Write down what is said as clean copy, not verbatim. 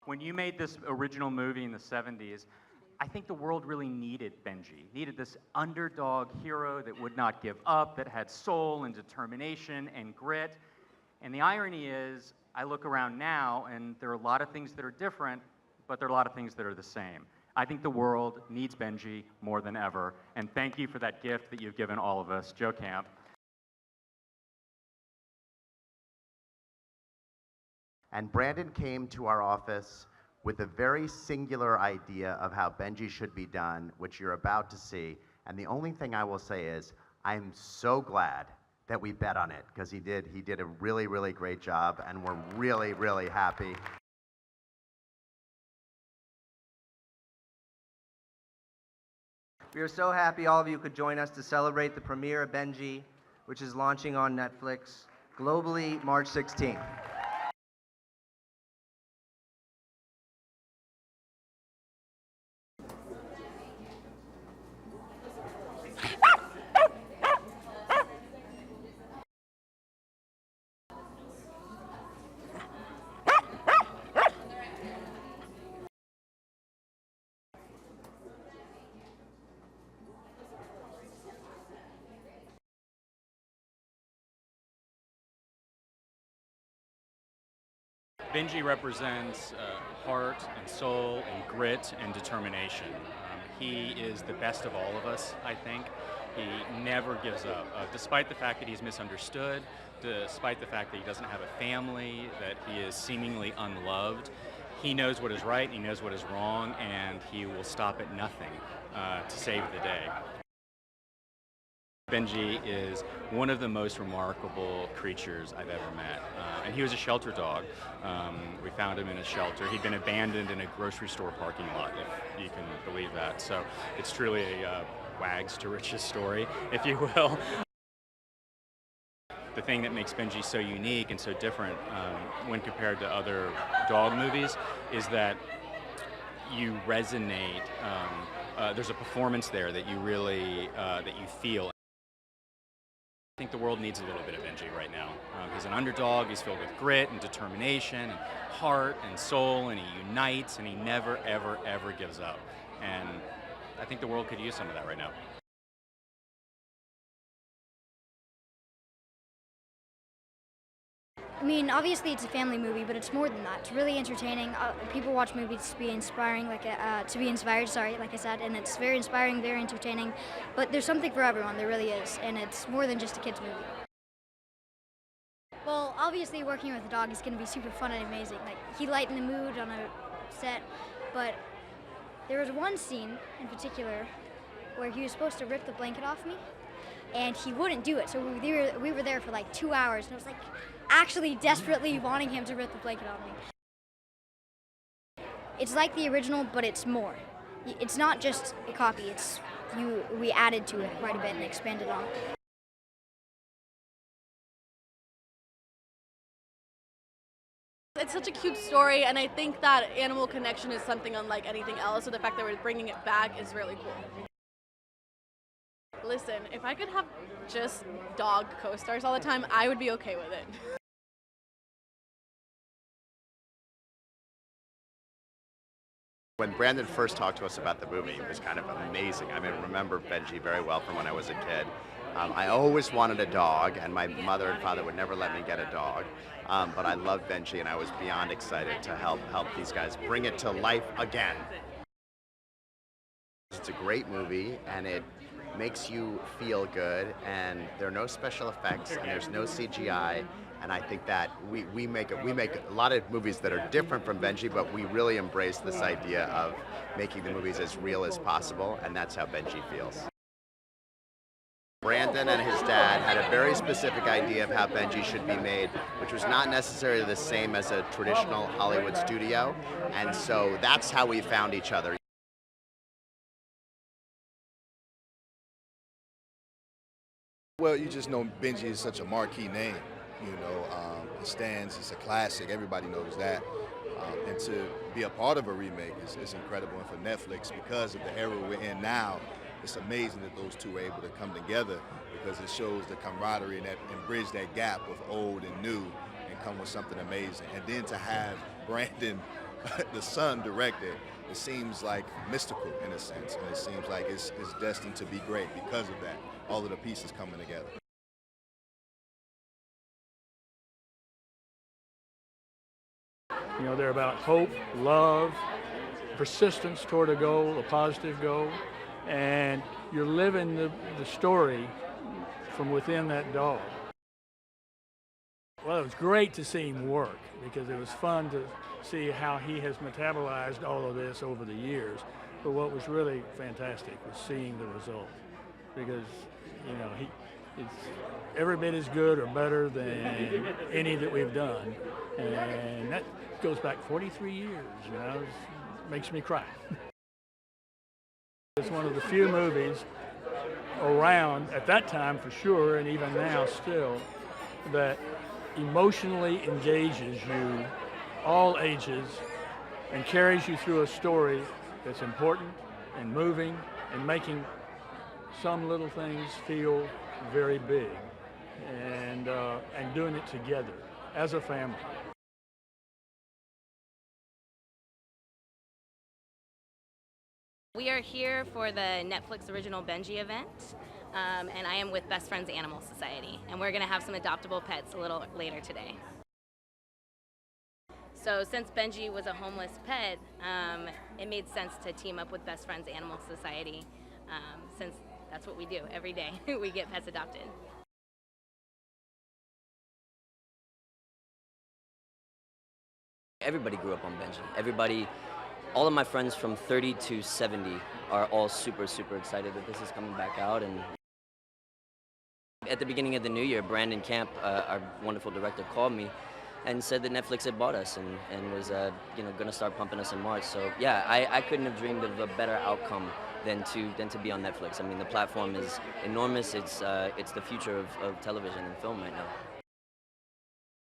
When you made this original movie in the 70s, I think the world really needed Benji, needed this underdog hero that would not give up, that had soul and determination and grit. And the irony is, I look around now and there are a lot of things that are different, but there are a lot of things that are the same. I think the world needs Benji more than ever, and thank you for that gift that you've given all of us. Joe Camp. And Brandon came to our office with a very singular idea of how Benji should be done, which you're about to see. And the only thing I will say is, I'm so glad that we bet on it, because he did a really, really great job, and we're really, really happy. We are so happy all of you could join us to celebrate the premiere of Benji, which is launching on Netflix globally March 16th. Benji represents heart and soul and grit and determination. He is the best of all of us, I think. He never gives up, despite the fact that he's misunderstood, despite the fact that he doesn't have a family, that he is seemingly unloved. He knows what is right, he knows what is wrong, and he will stop at nothing to save the day. Benji is one of the most remarkable creatures I've ever met. And he was a shelter dog. We found him in a shelter. He'd been abandoned in a grocery store parking lot, if you can believe that. So it's truly a wags to riches story, if you will. The thing that makes Benji so unique and so different when compared to other dog movies is that you resonate. There's a performance there that you really, that you feel. I think the world needs a little bit of Benji right now. He's an underdog, he's filled with grit and determination and heart and soul, and he unites, and he never, ever, ever gives up. And I think the world could use some of that right now. I mean, obviously it's a family movie, but it's more than that. It's really entertaining. People watch movies to be inspiring, like I said, and it's very inspiring, very entertaining. But there's something for everyone, there really is, and it's more than just a kids' movie. Well, obviously working with a dog is going to be super fun and amazing. Like, he lightened the mood on a set, but there was one scene in particular where he was supposed to rip the blanket off me, and he wouldn't do it. So we were there for like 2 hours, and it was like actually desperately wanting him to rip the blanket off me. It's like the original, but it's more. It's not just a copy, we added to it quite a bit and expanded on it. It's such a cute story, and I think that animal connection is something unlike anything else, so the fact that we're bringing it back is really cool. Listen, if I could have just dog co-stars all the time, I would be okay with it. When Brandon first talked to us about the movie, it was kind of amazing. I mean, I remember Benji very well from when I was a kid. I always wanted a dog, and my mother and father would never let me get a dog. But I loved Benji, and I was beyond excited to help these guys bring it to life again. It's a great movie, and it makes you feel good, and there are no special effects, and there's no CGI. And I think that we make a lot of movies that are different from Benji, but we really embrace this idea of making the movies as real as possible, and that's how Benji feels. Brandon and his dad had a very specific idea of how Benji should be made, which was not necessarily the same as a traditional Hollywood studio, and so that's how we found each other. Well, you just know Benji is such a marquee name. You know, it stands, it's a classic, everybody knows that. And to be a part of a remake is incredible. And for Netflix, because of the era we're in now, it's amazing that those two are able to come together, because it shows the camaraderie and bridge that gap of old and new and come with something amazing. And then to have Brandon the son directed, it seems like mystical in a sense, and it seems like it's destined to be great because of that. All of the pieces coming together. You know, they're about hope, love, persistence toward a goal, a positive goal, and you're living the story from within that dog. Well, it was great to see him work because it was fun to see how he has metabolized all of this over the years. But what was really fantastic was seeing the result because, you know, it's every bit as good or better than any that we've done. And that goes back 43 years, you know, it makes me cry. It's one of the few movies around, at that time for sure, and even now still, that emotionally engages you, all ages, and carries you through a story that's important and moving and making some little things feel very big, and doing it together as a family. We are here for the Netflix original Benji event, and I am with Best Friends Animal Society, and we're going to have some adoptable pets a little later today. So since Benji was a homeless pet, it made sense to team up with Best Friends Animal Society, since that's what we do every day. We get pets adopted. Everybody grew up on Benji. Everybody, all of my friends from 30 to 70 are all super, super excited that this is coming back out. And at the beginning of the new year, Brandon Camp, our wonderful director, called me and said that Netflix had bought us and was going to start pumping us in March. So yeah, I couldn't have dreamed of a better outcome than to be on Netflix. I mean, the platform is enormous. It's the future of television and film right now.